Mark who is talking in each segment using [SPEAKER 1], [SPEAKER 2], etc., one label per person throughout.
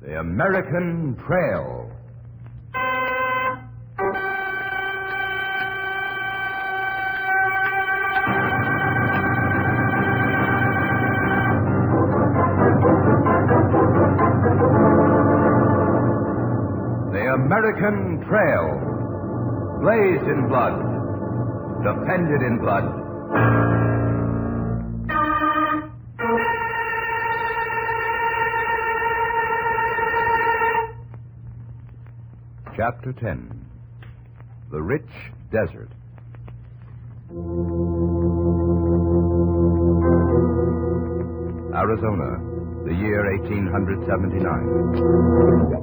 [SPEAKER 1] The American Trail. The American Trail. Blazed in blood. Depended in blood. Chapter 10. The Rich Desert. Arizona, the year 1879.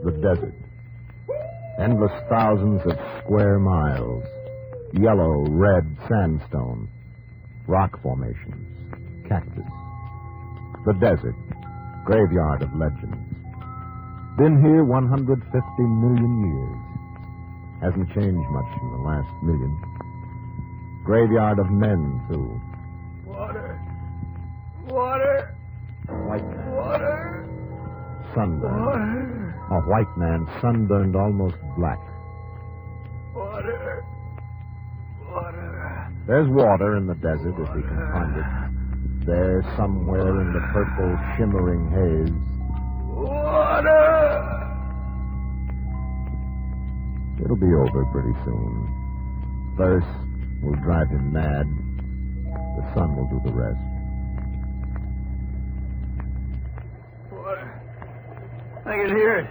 [SPEAKER 2] The desert. Endless thousands of square miles. Yellow, red sandstone. Rock formations. Cactus. The desert. Graveyard of legends. Been here 150 million years. Hasn't changed much in the last million. Graveyard of men, too.
[SPEAKER 3] Water. Water.
[SPEAKER 2] White man.
[SPEAKER 3] Water.
[SPEAKER 2] Sunburned.
[SPEAKER 3] Water.
[SPEAKER 2] A white man, sunburned almost black.
[SPEAKER 3] Water. Water.
[SPEAKER 2] There's water in the desert if he can find it. There, somewhere in the purple, shimmering haze.
[SPEAKER 3] Water!
[SPEAKER 2] It'll be over pretty soon. Thirst will drive him mad. The sun will do the rest.
[SPEAKER 3] Water. I can hear it.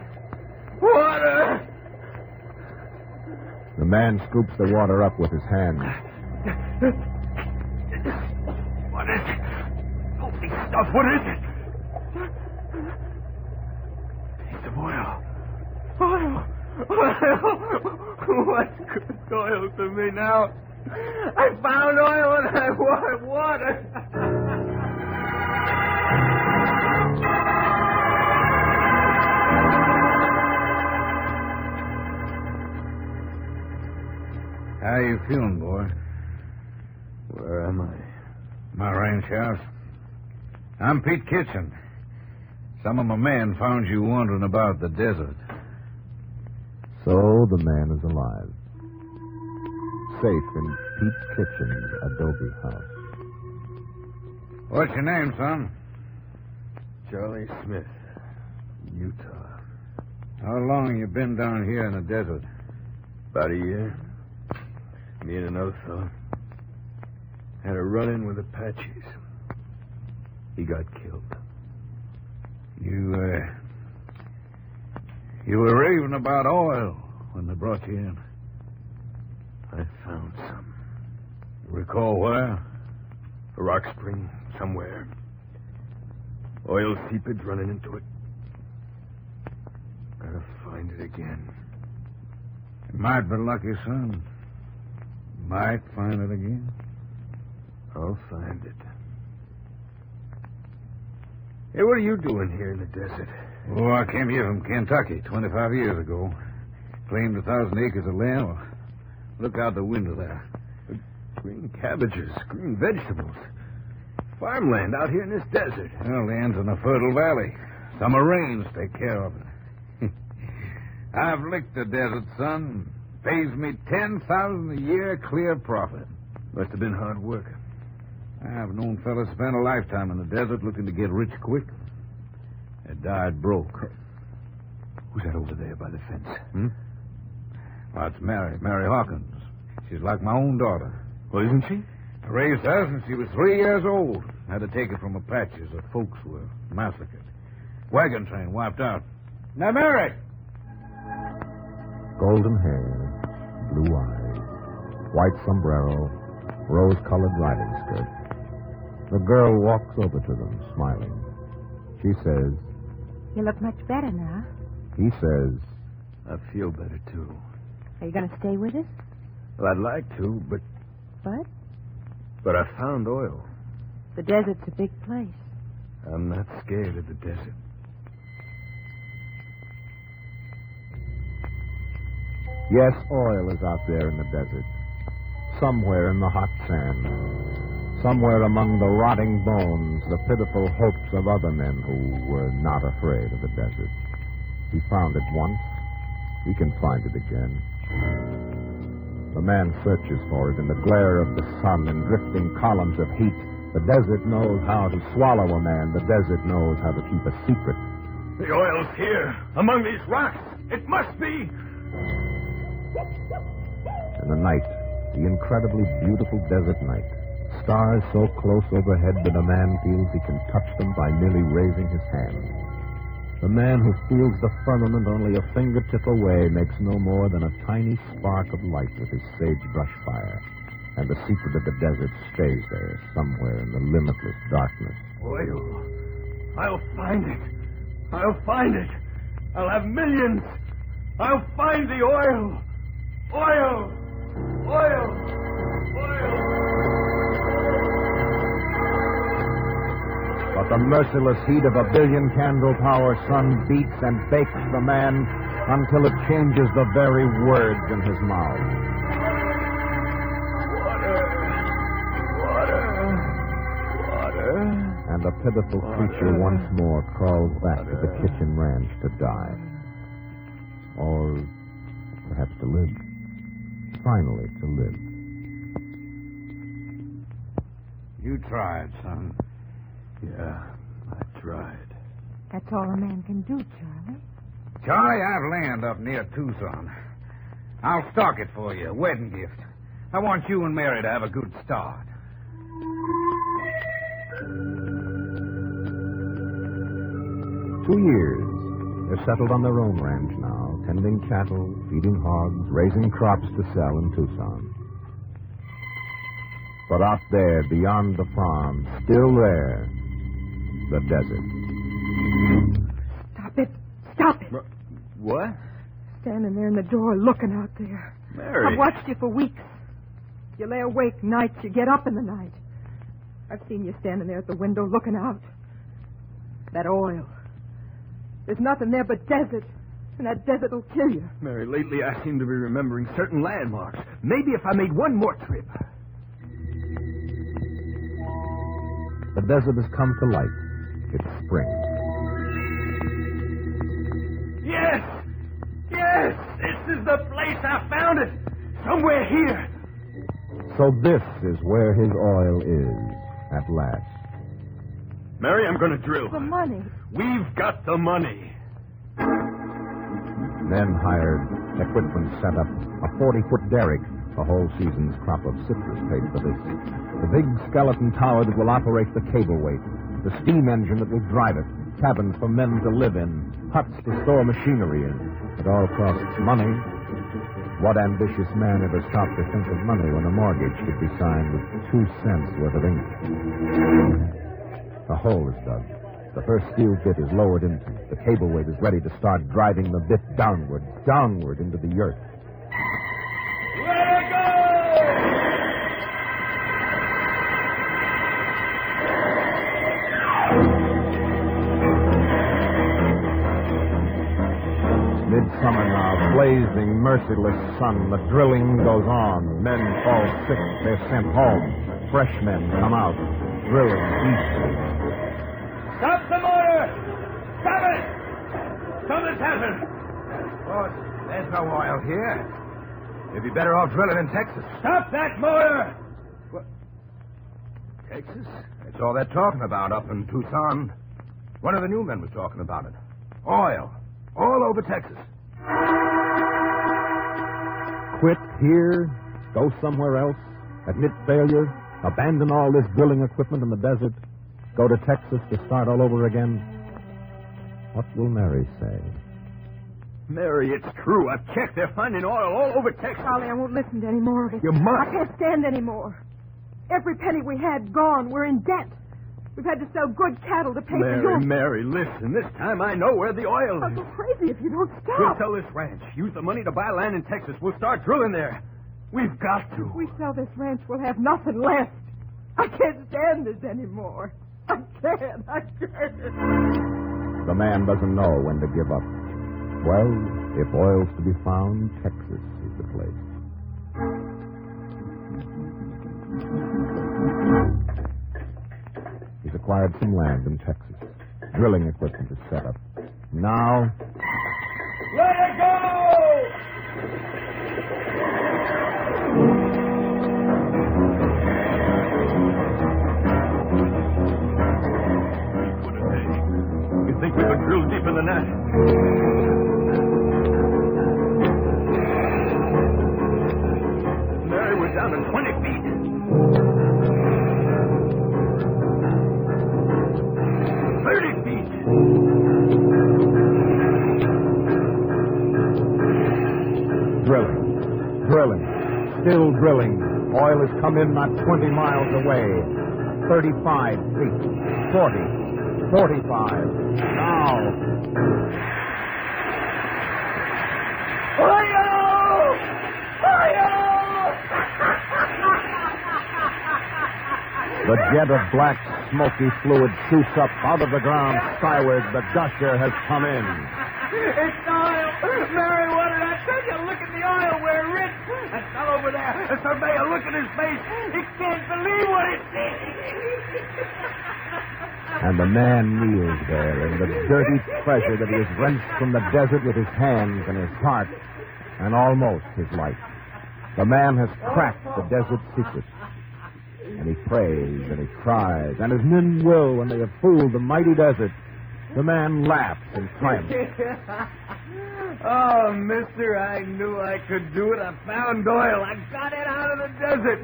[SPEAKER 3] Water!
[SPEAKER 2] The man scoops the water up with his hand.
[SPEAKER 3] What is it? Holy stuff, what is it? Piece of oil. Oil. Oil. What's good oil to me now? I found oil and I want water.
[SPEAKER 4] How you feeling, boy?
[SPEAKER 3] Where am I?
[SPEAKER 4] My ranch house. I'm Pete Kitchen. Some of my men found you wandering about the desert.
[SPEAKER 2] So the man is alive. Safe in Pete Kitchen's adobe house.
[SPEAKER 4] What's your name, son?
[SPEAKER 3] Charlie Smith, Utah.
[SPEAKER 4] How long you been down here in the desert?
[SPEAKER 3] About a year. Me and another fellow had a run-in with Apaches. He got killed.
[SPEAKER 4] You were raving about oil when they brought you in.
[SPEAKER 3] I found some.
[SPEAKER 4] You recall where?
[SPEAKER 3] A rock spring somewhere. Oil seepage running into it. Gotta find it again.
[SPEAKER 4] You might be lucky, son. Might find it again.
[SPEAKER 3] I'll find it. Hey, what are you doing here in the desert?
[SPEAKER 4] Oh, I came here from Kentucky 25 years ago. Claimed 1,000 acres of land. Look out the window there.
[SPEAKER 3] Green cabbages, green vegetables. Farmland out here in this desert.
[SPEAKER 4] Well, land's in a fertile valley. Summer rains take care of it. I've licked the desert, son. Pays me $10,000 a year clear profit.
[SPEAKER 3] Must have been hard work.
[SPEAKER 4] I've known fellas spend a lifetime in the desert looking to get rich quick. They died broke.
[SPEAKER 3] Who's that over there by the fence?
[SPEAKER 4] Well, it's Mary Hawkins. She's like my own daughter.
[SPEAKER 3] Well, isn't she?
[SPEAKER 4] I raised her since she was 3 years old. Had to take her from Apaches. Her folks were massacred. Wagon train wiped out. Now, Mary!
[SPEAKER 2] Golden hair, blue eyes, white sombrero, rose-colored riding skirt. The girl walks over to them, smiling. She says,
[SPEAKER 5] You look much better now.
[SPEAKER 2] He says,
[SPEAKER 3] I feel better, too.
[SPEAKER 5] Are you going to stay with us?
[SPEAKER 3] Well, I'd like to, but
[SPEAKER 5] But
[SPEAKER 3] I found oil.
[SPEAKER 5] the desert's a big place.
[SPEAKER 3] I'm not scared of the desert.
[SPEAKER 2] yes, oil is out there in the desert. Somewhere in the hot sand. Somewhere among the rotting bones, the pitiful hopes of other men who were not afraid of the desert. He found it once. He can find it again. The man searches for it in the glare of the sun and drifting columns of heat. The desert knows how to swallow a man. The desert knows how to keep a secret.
[SPEAKER 3] The oil's here, among these rocks. It must be.
[SPEAKER 2] In the night, the incredibly beautiful desert night, stars so close overhead that a man feels he can touch them by merely raising his hand. The man who feels the firmament only a fingertip away makes no more than a tiny spark of light with his sagebrush fire. And the secret of the desert stays there, somewhere in the limitless darkness.
[SPEAKER 3] Oil. I'll find it. I'll find it. I'll have millions. I'll find the oil. Oil. Oil. Oil.
[SPEAKER 2] But the merciless heat of a billion-candle-power sun beats and bakes the man until it changes the very words in his mouth.
[SPEAKER 3] Water.
[SPEAKER 2] And the pitiful creature once more crawls back to the kitchen ranch to die. Or perhaps to live. Finally, to live.
[SPEAKER 4] You tried, son.
[SPEAKER 3] Yeah, I tried.
[SPEAKER 5] That's all a man can do, Charlie.
[SPEAKER 4] Charlie, I've land up near Tucson. I'll stock it for you, a wedding gift. I want you and Mary to have a good start.
[SPEAKER 2] 2 years. They're settled on their own ranch now, tending cattle, feeding hogs, raising crops to sell in Tucson. But out there, beyond the farm, still there, the desert.
[SPEAKER 5] Stop it. Stop it.
[SPEAKER 3] What?
[SPEAKER 5] Standing there in the door looking out there.
[SPEAKER 3] Mary.
[SPEAKER 5] I've watched you for weeks. You lay awake nights, you get up in the night. I've seen you standing there at the window looking out. That oil. There's nothing there but desert. And that desert will kill you.
[SPEAKER 3] Mary, lately I seem to be remembering certain landmarks. Maybe if I made one more trip.
[SPEAKER 2] The desert has come to light. It's spring.
[SPEAKER 3] Yes! Yes! This is the place I found it. Somewhere here.
[SPEAKER 2] So this is where his oil is, at last.
[SPEAKER 3] Mary, I'm going to drill.
[SPEAKER 5] The money.
[SPEAKER 3] We've got the money.
[SPEAKER 2] Men hired, equipment set up, a 40-foot derrick. A whole season's crop of citrus paid for this. The big skeleton tower that will operate the cable weight. The steam engine that will drive it. Cabins for men to live in. Huts to store machinery in. It all costs money. What ambitious man ever stopped to think of money when a mortgage could be signed with 2 cents worth of ink? A hole is dug. The first steel bit is lowered into. The cable weight is ready to start driving the bit downward into the earth.
[SPEAKER 3] Let it go!
[SPEAKER 2] Midsummer now, blazing, merciless sun. The drilling goes on. Men fall sick. They're sent home. Fresh men come out, drilling east.
[SPEAKER 3] Stop the motor! Stop it! Something's happened.
[SPEAKER 1] Boss, there's no oil here. You'd be better off drilling in Texas.
[SPEAKER 3] Stop that motor!
[SPEAKER 1] What? Texas? That's all they're talking about up in Tucson. One of the new men was talking about it. Oil. All over Texas.
[SPEAKER 2] Quit here, go somewhere else, admit failure, abandon all this drilling equipment in the desert, go to Texas to start all over again. What will Mary say?
[SPEAKER 3] Mary, it's true. I've checked. They're finding oil all over Texas.
[SPEAKER 5] Charlie, I won't listen to any more of it.
[SPEAKER 3] You must.
[SPEAKER 5] I can't stand any more. Every penny we had gone. We're in debt. We've had to sell good cattle to pay for yours.
[SPEAKER 3] Mary, listen. This time I know where the oil
[SPEAKER 5] I'll
[SPEAKER 3] is.
[SPEAKER 5] go crazy if you don't
[SPEAKER 3] We'll
[SPEAKER 5] stop.
[SPEAKER 3] sell this ranch. Use the money to buy land in Texas. We'll start drilling there. We've got to.
[SPEAKER 5] If we sell this ranch, we'll have nothing left. I can't stand this anymore. I can't.
[SPEAKER 2] The man doesn't know when to give up. Well, if oil's to be found, Texas is the place. acquired some land in Texas. Drilling equipment is set up. Now,
[SPEAKER 3] Let it go!
[SPEAKER 1] What a day. You think we could drill deeper than that? Mary, we're down to 20 feet. 30 feet.
[SPEAKER 2] drilling, still drilling. Oil has come in not 20 miles away. 35 feet, 40, 45. Now. The jet of black, smoky fluid shoots up out of the ground skyward. The gusher has come in.
[SPEAKER 3] It's oil. Mary, what did I tell you? Look at the oil. We're rich. That fellow over there, the surveyor, look at his face. He can't believe what he sees.
[SPEAKER 2] And the man kneels there in the dirty treasure that he has wrenched from the desert with his hands and his heart and almost his life. The man has cracked the desert secret. And he prays and he cries, and as men will when they have fooled the mighty desert. The man laughs in triumph.
[SPEAKER 3] Oh, mister, I knew I could do it. I found oil. I got it out of the desert.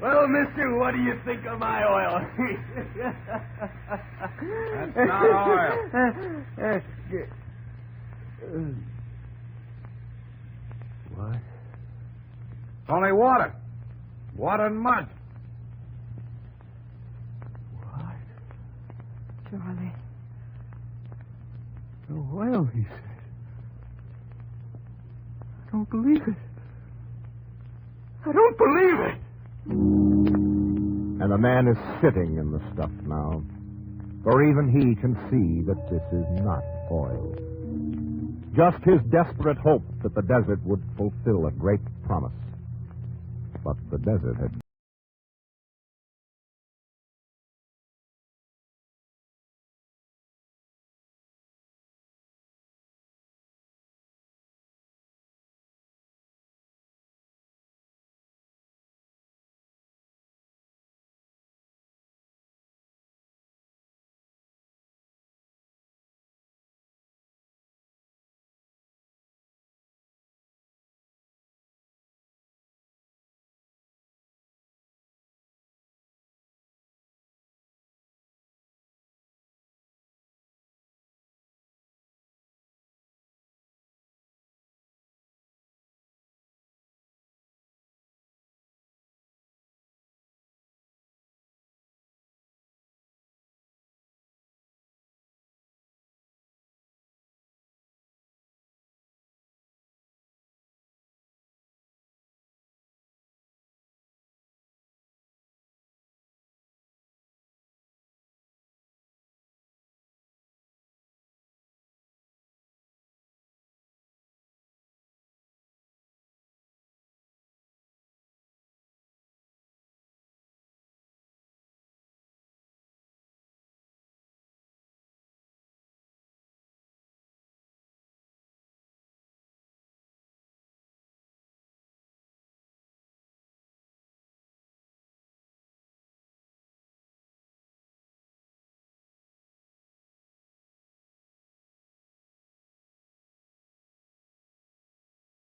[SPEAKER 3] Well, mister, what do you think of my oil?
[SPEAKER 4] That's not oil.
[SPEAKER 3] What?
[SPEAKER 4] It's only water. Water and mud.
[SPEAKER 3] What?
[SPEAKER 5] Charlie.
[SPEAKER 3] The oil, he said. I don't believe it. I don't believe it.
[SPEAKER 2] And the man is sitting in the stuff now. For even he can see that this is not oil. Just his desperate hope that the desert would fulfill a great promise. But the desert had